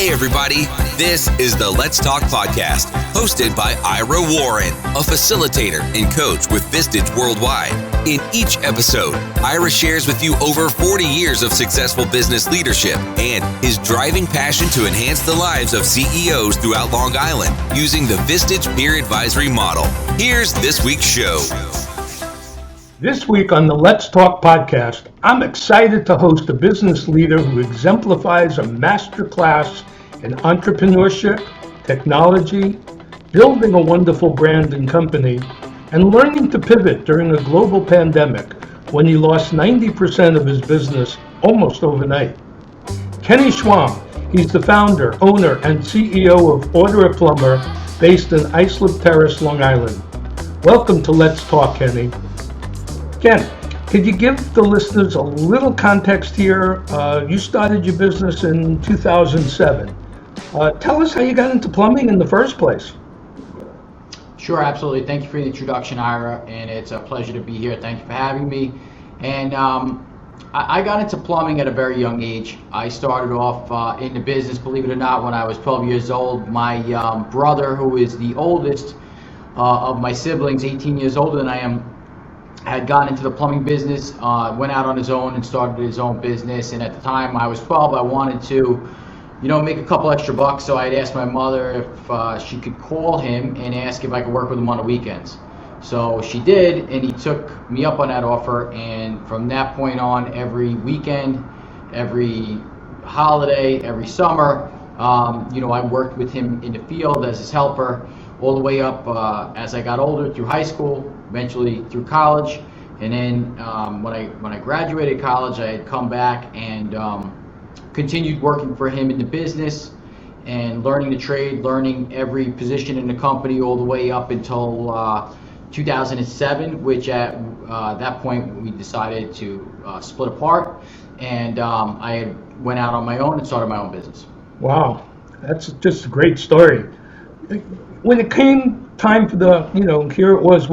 Hey everybody, this is the Let's Talk podcast, hosted by Ira Warren, a facilitator and coach with Vistage Worldwide. In each episode, Ira shares with you over 40 years of successful business leadership and his driving passion to enhance the lives of CEOs throughout Long Island using the Vistage Peer Advisory model. Here's this week's show. This week on the Let's Talk podcast, I'm excited to host a business leader who exemplifies a masterclass in entrepreneurship, technology, building a wonderful brand and company, and learning to pivot during a global pandemic when he lost 90% of his business almost overnight. Kenny Schwamb, he's the founder, owner, and CEO of Order a Plumber based in Islip Terrace, Long Island. Welcome to Let's Talk, Kenny. Ken, could you give the listeners a little context here? You started your business in 2007. Tell us how you got into plumbing in the first place. Sure, absolutely. Thank you for the introduction, Ira, and it's a pleasure to be here. Thank you for having me. And I got into plumbing at a very young age. I started off in the business, believe it or not, when I was 12 years old. My brother, who is the oldest of my siblings, 18 years older than I am, had gotten into the plumbing business, went out on his own and started his own business. And at the time I was 12, I wanted to, make a couple extra bucks. So I'd asked my mother if she could call him and ask if I could work with him on the weekends. So she did, and he took me up on that offer. And from that point on, every weekend, every holiday, every summer, I worked with him in the field as his helper, all the way up as I got older through high school, eventually through college. And then when I graduated college, I had come back and continued working for him in the business and learning the trade, learning every position in the company all the way up until 2007, which at that point we decided to split apart. And I went out on my own and started my own business. Wow, that's just a great story. When it came time for the, here it was,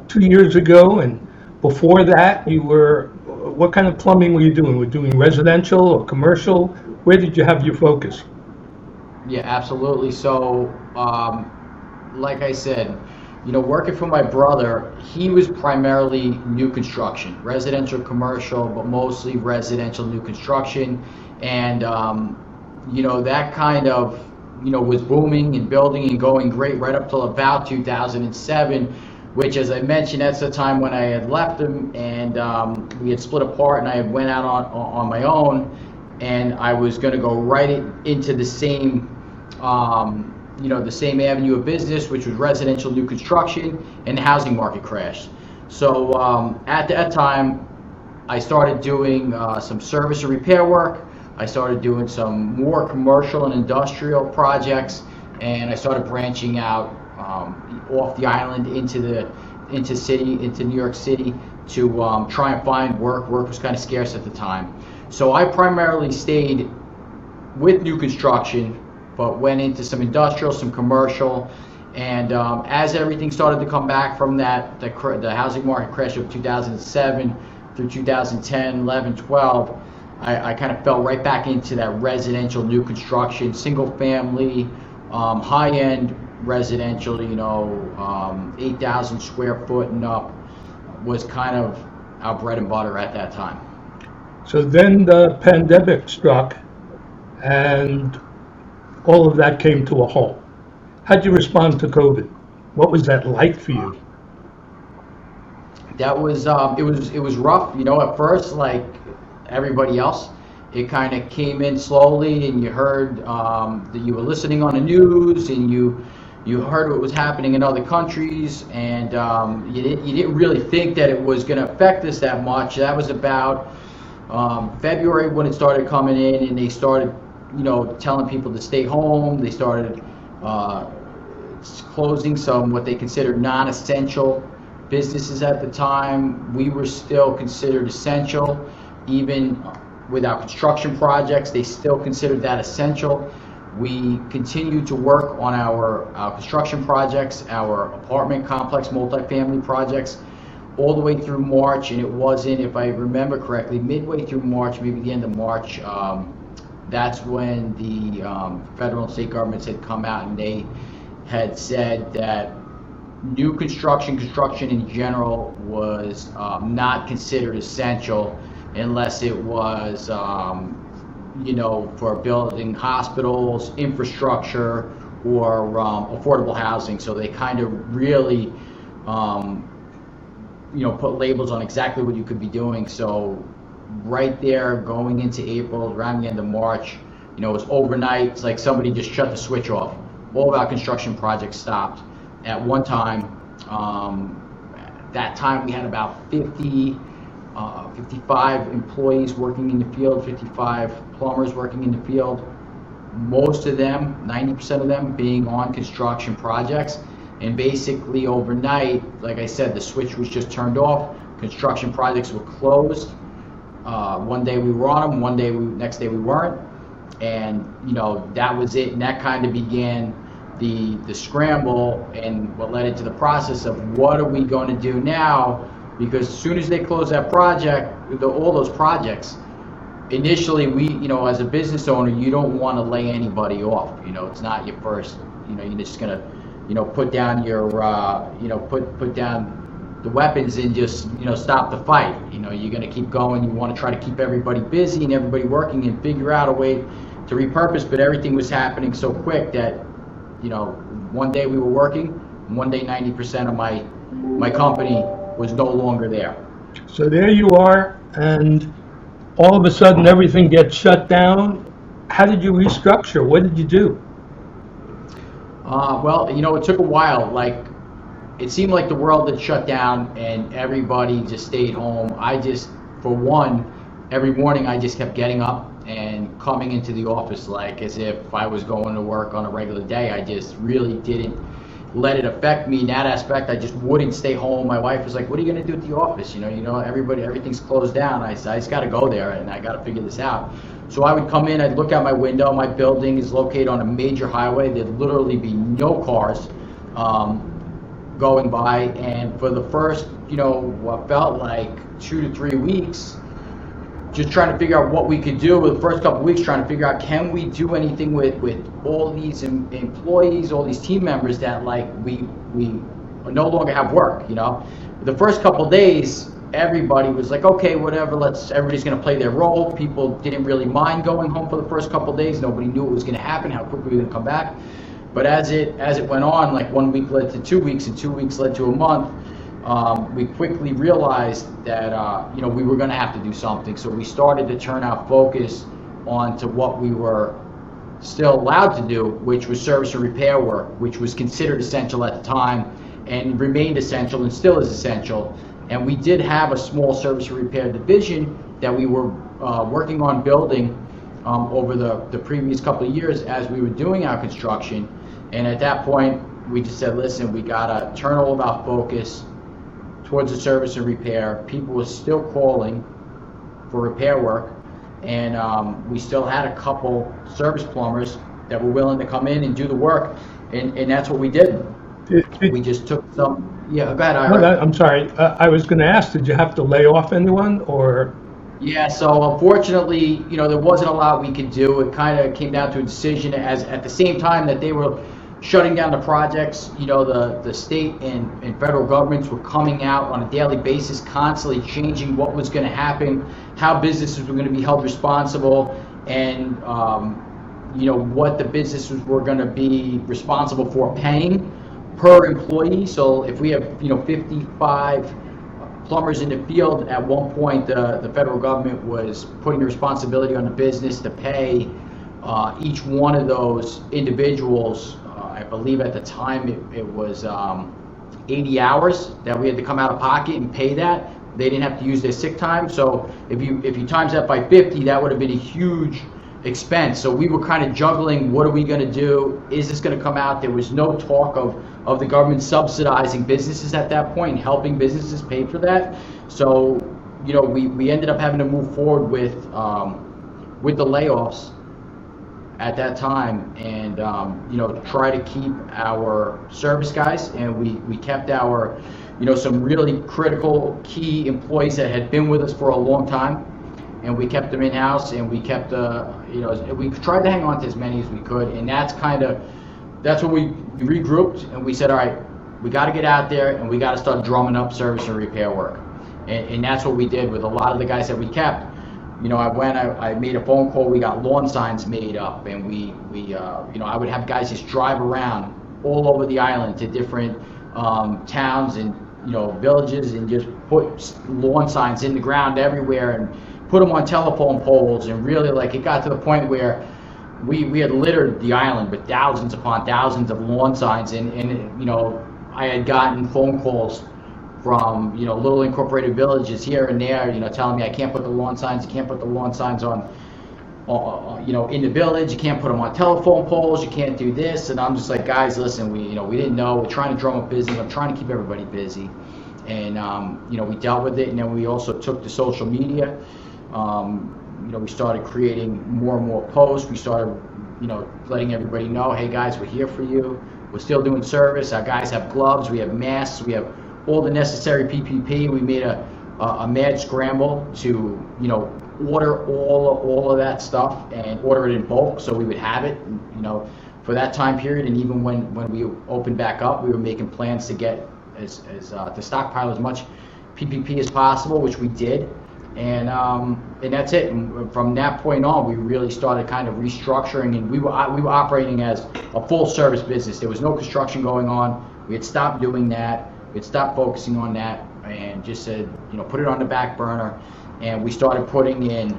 2 years ago, and before that, what kind of plumbing were you doing? Were you doing residential or commercial? Where did you have your focus? Yeah, absolutely. So, like I said, working for my brother, he was primarily new construction, residential, commercial, but mostly residential new construction. And, that kind of was booming and building and going great right up till about 2007, which, as I mentioned, that's the time when I had left him and we had split apart, and I had went out on my own, and I was going to go right into the same, the same avenue of business, which was residential new construction, and the housing market crashed. So at that time, I started doing some service and repair work. I started doing some more commercial and industrial projects, and I started branching out off the island into New York City to try and find work. Work was kind of scarce at the time. So I primarily stayed with new construction, but went into some industrial, some commercial, and as everything started to come back from the housing market crash of 2007 through 2010, 11, 12, I kind of fell right back into that residential new construction, single family, high-end residential, 8,000 square foot and up was kind of our bread and butter at that time. So then the pandemic struck and all of that came to a halt. How'd you respond to COVID? What was that like for you? That was, it was rough, at first, like everybody else. It kind of came in slowly, and you heard that you were listening on the news, and you heard what was happening in other countries, and you didn't really think that it was going to affect us that much. That was about February when it started coming in, and they started, telling people to stay home. They started closing some what they considered non-essential businesses at the time. We were still considered essential. Even with our construction projects, they still considered that essential. We continued to work on our construction projects, our apartment complex, multifamily projects, all the way through March. And it wasn't, if I remember correctly, midway through March, maybe the end of March, that's when the federal and state governments had come out and they had said that new construction in general was not considered essential unless it was, for building hospitals, infrastructure, or affordable housing. So they kind of really, put labels on exactly what you could be doing. So right there, going into April, around the end of March, it was overnight. It's like somebody just shut the switch off. All of our construction projects stopped at one time. That time we had about 55 employees working in the field, 55 plumbers working in the field. Most of them, 90% of them, being on construction projects. And basically overnight, like I said, the switch was just turned off. Construction projects were closed. One day we were on them, next day we weren't. And that was it. And that kind of began the scramble and what led into the process of what are we going to do now? Because as soon as they close that project, all those projects, initially we, as a business owner, you don't want to lay anybody off. It's not your first, you're just going to, put down your, put down the weapons and just, stop the fight. You're going to keep going. You want to try to keep everybody busy and everybody working and figure out a way to repurpose, but everything was happening so quick that, one day we were working, one day 90% of my company was no longer there. So there you are, and all of a sudden everything gets shut down. How did you restructure? What did you do? Well, it took a while. Like, it seemed like the world had shut down and everybody just stayed home. For one, every morning I just kept getting up and coming into the office like as if I was going to work on a regular day. I just really didn't let it affect me in that aspect. I just wouldn't stay home. My wife was like, "What are you going to do at the office? Everything's closed down." I just got to go there and I got to figure this out. So I would come in, I'd look out my window. My building is located on a major highway. There'd literally be no cars going by. And for the first, what felt like 2 to 3 weeks, just trying to figure out what we could do. The first couple of weeks, trying to figure out, can we do anything with all these employees, all these team members that we no longer have work. The first couple of days, everybody was like, okay, whatever, everybody's going to play their role. People didn't really mind going home for the first couple of days. Nobody knew what was going to happen, how quickly we were going to come back. But as it went on, like 1 week led to 2 weeks, and 2 weeks led to a month, we quickly realized that we were going to have to do something. So we started to turn our focus onto what we were still allowed to do, which was service and repair work, which was considered essential at the time and remained essential and still is essential. And we did have a small service and repair division that we were working on building over the previous couple of years as we were doing our construction. And at that point, we just said, listen, we got to turn all of our focus towards the service and repair. People were still calling for repair work, and we still had a couple service plumbers that were willing to come in and do the work, and that's what we did. We just took some. Yeah, go ahead, Ira. No, I'm sorry. I was going to ask, did you have to lay off anyone, or? Yeah, so unfortunately, there wasn't a lot we could do. It kind of came down to a decision as at the same time that they were shutting down the projects, the state and federal governments were coming out on a daily basis, constantly changing what was going to happen, how businesses were going to be held responsible, and what the businesses were going to be responsible for paying per employee. So if we have 55 plumbers in the field, at one point the federal government was putting the responsibility on the business to pay each one of those individuals. I believe at the time it was 80 hours that we had to come out of pocket and pay that. They didn't have to use their sick time. So if you times that by 50, that would have been a huge expense. So we were kind of juggling, what are we going to do? Is this going to come out? There was no talk of the government subsidizing businesses at that point and helping businesses pay for that. So we ended up having to move forward with the layoffs at that time, and try to keep our service guys, and we kept our some really critical key employees that had been with us for a long time, and we kept them in-house, and we kept we tried to hang on to as many as we could, and that's when we regrouped, and we said, all right, we got to get out there, and we got to start drumming up service and repair work, and that's what we did with a lot of the guys that we kept. I made a phone call, we got lawn signs made up, and I would have guys just drive around all over the island to different towns and villages, and just put lawn signs in the ground everywhere and put them on telephone poles, and really, like, it got to the point where we had littered the island with thousands upon thousands of lawn signs, and I had gotten phone calls from little incorporated villages here and there, telling me I can't put the lawn signs, you can't put the lawn signs on in the village, you can't put them on telephone poles, you can't do this, and I'm just like, guys, listen, we didn't know, we're trying to drum up business, I'm trying to keep everybody busy, and we dealt with it, and then we also took to social media. We started creating more and more posts. We started, letting everybody know, hey guys, we're here for you. We're still doing service. Our guys have gloves. We have masks. We have all the necessary PPP. We made a mad scramble to, order all of that stuff and order it in bulk so we would have it, for that time period. And even when we opened back up, we were making plans to get to stockpile as much PPP as possible, which we did. And that's it. And from that point on, we really started kind of restructuring, and we were operating as a full service business. There was no construction going on. We had stopped doing that. We had stopped focusing on that, and just said, put it on the back burner. And we started putting in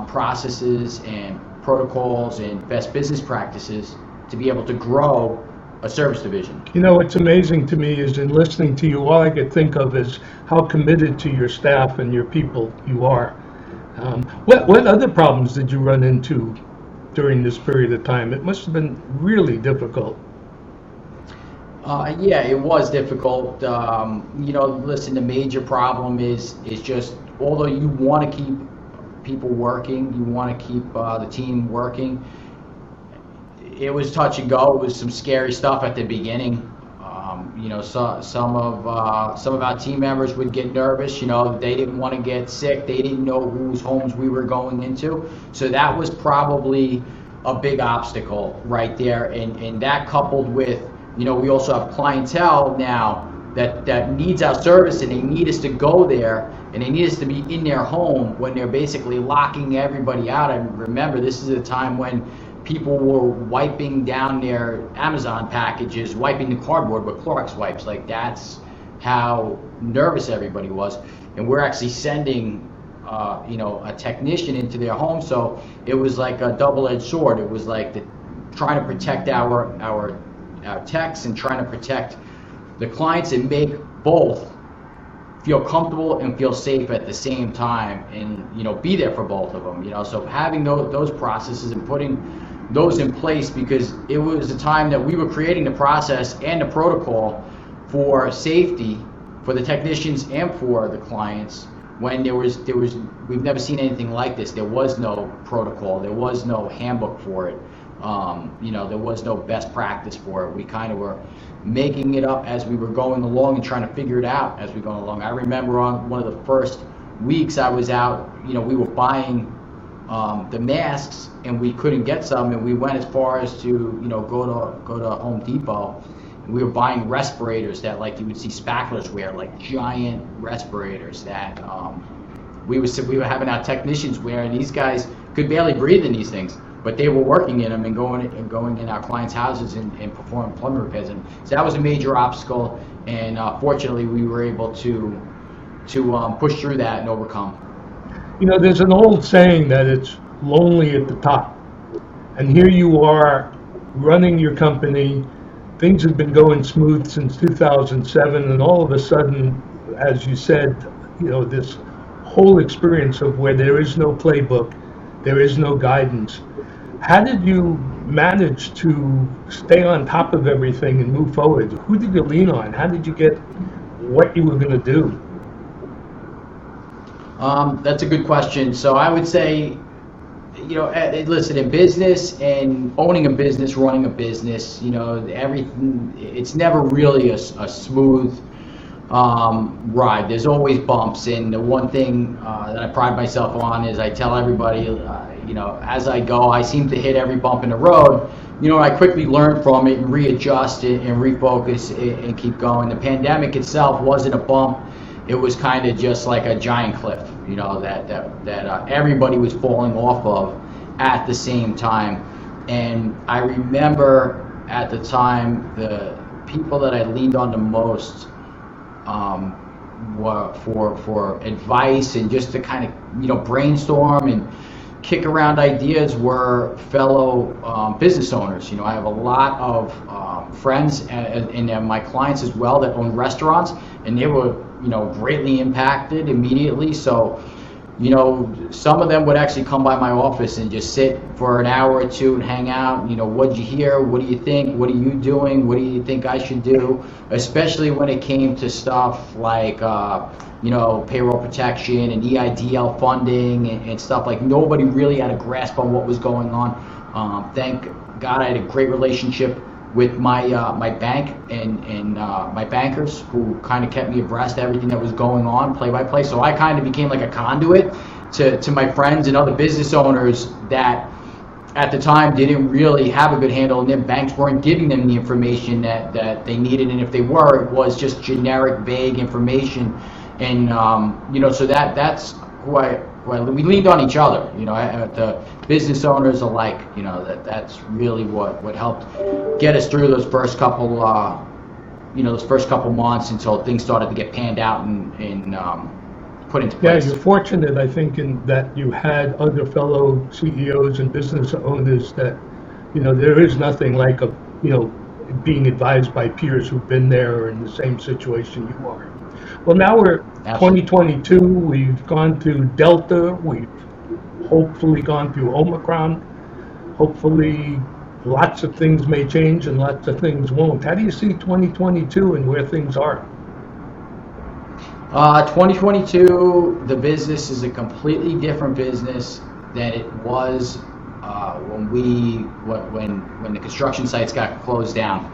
processes and protocols and best business practices to be able to grow a service division. What's amazing to me is, in listening to you, all I could think of is how committed to your staff and your people you are. What other problems did you run into during this period of time? It must have been really difficult. Yeah, it was difficult. Listen, the major problem is just, although you want to keep people working, you want to keep the team working, it was touch and go. It was some scary stuff at the beginning. Some of our team members would get nervous. They didn't want to get sick. They didn't know whose homes we were going into. So that was probably a big obstacle right there. And that, coupled with, we also have clientele now that needs our service, and they need us to go there, and they need us to be in their home when they're basically locking everybody out. I remember this is a time when people were wiping down their Amazon packages, wiping the cardboard with Clorox wipes. Like, that's how nervous everybody was. And we're actually sending, a technician into their home. So it was like a double-edged sword. It was like trying to protect our techs and trying to protect the clients, and make both feel comfortable and feel safe at the same time, and be there for both of them. So having those processes and putting those in place, because it was a time that we were creating the process and the protocol for safety for the technicians and for the clients, when there was we've never seen anything like this. There was no protocol, there was no handbook for it, there was no best practice for it. We kind of were making it up as we were going along and trying to figure it out as we go along. I remember on one of the first weeks I was out, we were buying the masks, and we couldn't get some, and we went as far as to go to Home Depot, and we were buying respirators that, like, you would see spacklers wear, like giant respirators that we were having our technicians wear, and these guys could barely breathe in these things, but they were working in them and going in our clients' houses and performing plumbing repairs. And so that was a major obstacle, and fortunately we were able to push through that and overcome. There's an old saying that it's lonely at the top. And here you are running your company. Things have been going smooth since 2007. And all of a sudden, as you said, this whole experience of where there is no playbook, there is no guidance. How did you manage to stay on top of everything and move forward? Who did you lean on? How did you get what you were going to do? That's a good question. So I would say, listen, in business and owning a business, running a business, everything, it's never really a smooth ride. There's always bumps, and the one thing that I pride myself on is I tell everybody, as I go, I seem to hit every bump in the road. I quickly learn from it and readjust it and refocus it and keep going. The pandemic itself wasn't a bump. It was kind of just like a giant cliff, that everybody was falling off of at the same time. And I remember at the time, the people that I leaned on the most for advice and just to kind of brainstorm and kick around ideas were fellow business owners. I have a lot of friends and my clients as well that own restaurants, and they were greatly impacted immediately. So some of them would actually come by my office and just sit for an hour or two and hang out. What'd you hear? What do you think? What are you doing? What do you think I should do? Especially when it came to stuff like, payroll protection and EIDL funding and stuff. Like, nobody really had a grasp on what was going on. Thank God I had a great relationship with my bank and my bankers, who kind of kept me abreast of everything that was going on play by play. So I kind of became like a conduit to my friends and other business owners that at the time didn't really have a good handle, and their banks weren't giving them the information that they needed, and if they were, it was just generic, vague information. And so that's we leaned on each other, the business owners alike. That's really what helped get us through those first couple months until things started to get panned out and put into place. Yeah, you're fortunate, I think, in that you had other fellow CEOs and business owners that, there is nothing like being advised by peers who've been there or in the same situation you are. Well, now we're Absolutely. 2022. We've gone through Delta. We've hopefully gone through Omicron. Hopefully, lots of things may change and lots of things won't. How do you see 2022 and where things are? 2022, the business is a completely different business than it was when the construction sites got closed down.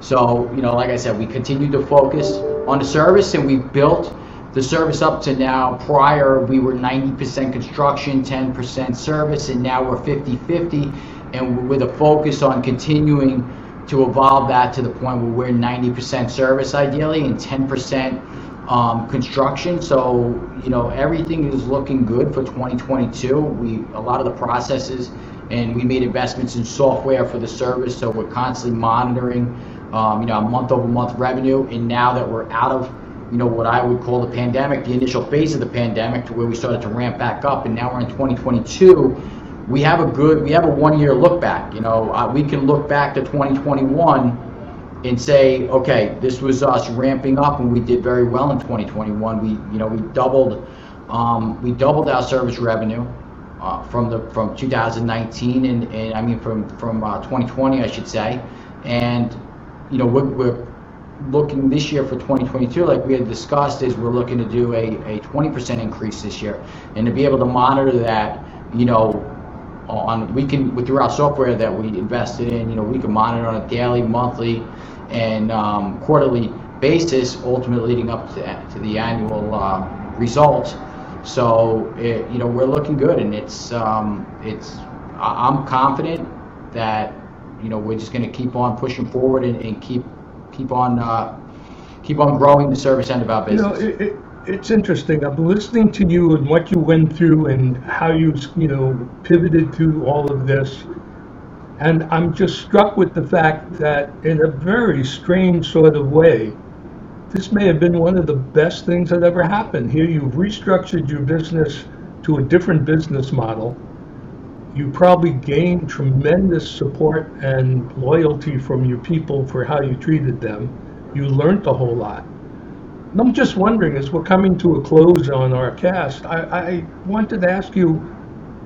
So, like I said, we continued to focus on the service, and we built the service up to now. Prior, we were 90% construction, 10% service, and now we're 50-50, and with a focus on continuing to evolve that to the point where we're 90% service ideally and 10% construction. So, everything is looking good for 2022. A lot of the processes, and we made investments in software for the service, so we're constantly monitoring month-over-month revenue. And now that we're out of what I would call the pandemic, the initial phase of the pandemic, to where we started to ramp back up, and now we're in 2022, we have a 1-year look back. We can look back to 2021 and say, okay, this was us ramping up, and we did very well in 2021. We doubled our service revenue from 2019 and I mean from 2020, I should say. And we're looking this year for 2022, like we had discussed, is we're looking to do a 20% increase this year, and to be able to monitor that, through our software that we invested in, we can monitor on a daily, monthly, and quarterly basis, ultimately leading up to the annual results. So we're looking good, and I'm confident that we're just going to keep on pushing forward and keep on growing the service end of our business. It's interesting. I'm listening to you and what you went through and how you pivoted through all of this, and I'm just struck with the fact that in a very strange sort of way, this may have been one of the best things that ever happened. Here you've restructured your business to a different business model. You probably gained tremendous support and loyalty from your people for how you treated them. You learned a whole lot. And I'm just wondering, as we're coming to a close on our cast, I wanted to ask you,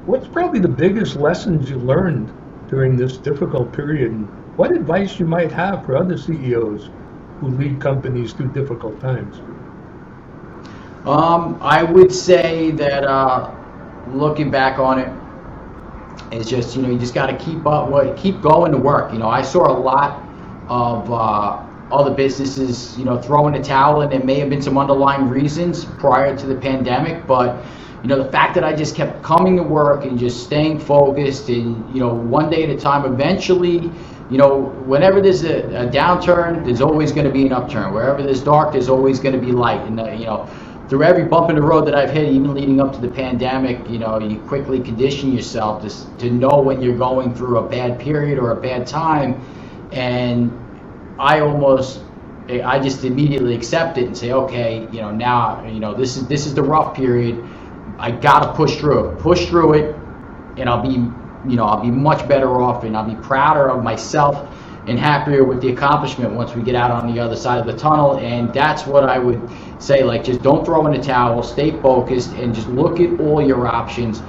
what's probably the biggest lessons you learned during this difficult period? And what advice you might have for other CEOs who lead companies through difficult times? I would say that looking back on it, it's just, you just got to keep going to work. I saw a lot of other businesses, throwing a towel, and there may have been some underlying reasons prior to the pandemic, but the fact that I just kept coming to work and just staying focused and, one day at a time, eventually, whenever there's a downturn, there's always going to be an upturn. Wherever there's dark, there's always going to be light. And, through every bump in the road that I've hit, even leading up to the pandemic, you quickly condition yourself to know when you're going through a bad period or a bad time. And I just immediately accept it and say, okay, now, this is the rough period. I gotta push through it, and I'll be much better off, and I'll be prouder of myself and happier with the accomplishment once we get out on the other side of the tunnel. And that's what I would say, just don't throw in the towel, stay focused, and just look at all your options.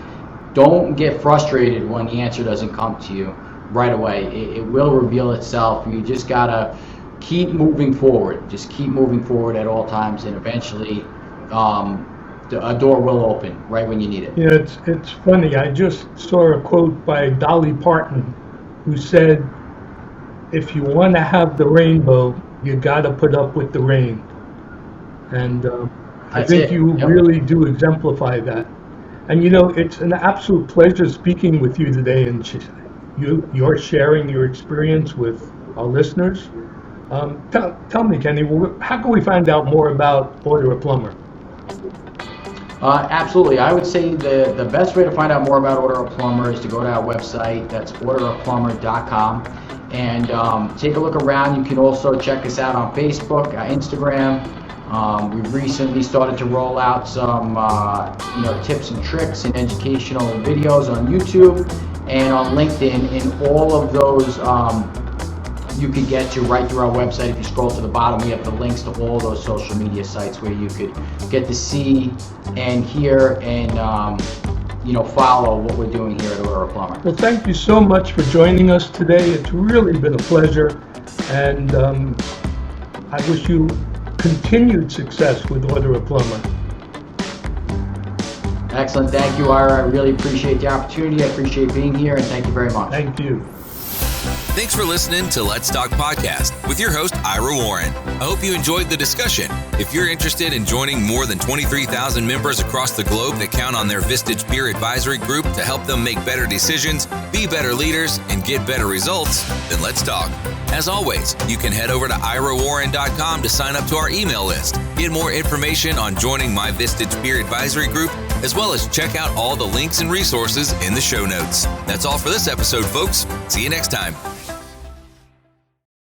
Don't get frustrated when the answer doesn't come to you right away. It will reveal itself. You just gotta keep moving forward. Just keep moving forward at all times, and eventually a door will open right when you need it. Yeah, it's funny. I just saw a quote by Dolly Parton, who said, "If you want to have the rainbow, you got to put up with the rain." And I think you really do exemplify that. And it's an absolute pleasure speaking with you today, and you're sharing your experience with our listeners. Tell me, Kenny, how can we find out more about Order a Plumber? Absolutely. I would say the best way to find out more about Order a Plumber is to go to our website. That's orderaplumber.com, and take a look around. You can also check us out on Facebook, Instagram. We've recently started to roll out some tips and tricks and educational videos on YouTube and on LinkedIn, and all of those you could get to right through our website. If you scroll to the bottom, we have the links to all those social media sites where you could get to see and hear and follow what we're doing here at Order a Plumber. Well, thank you so much for joining us today. It's really been a pleasure, and I wish you continued success with Order a Plumber. Excellent. Thank you, Ira. I really appreciate the opportunity. I appreciate being here, and thank you very much. Thank you. Thanks for listening to Let's Talk Podcast with your host, Ira Warren. I hope you enjoyed the discussion. If you're interested in joining more than 23,000 members across the globe that count on their Vistage Peer Advisory Group to help them make better decisions, be better leaders, and get better results, then let's talk. As always, you can head over to irawarren.com to sign up to our email list, get more information on joining my Vistage Peer Advisory Group, as well as check out all the links and resources in the show notes. That's all for this episode, folks. See you next time.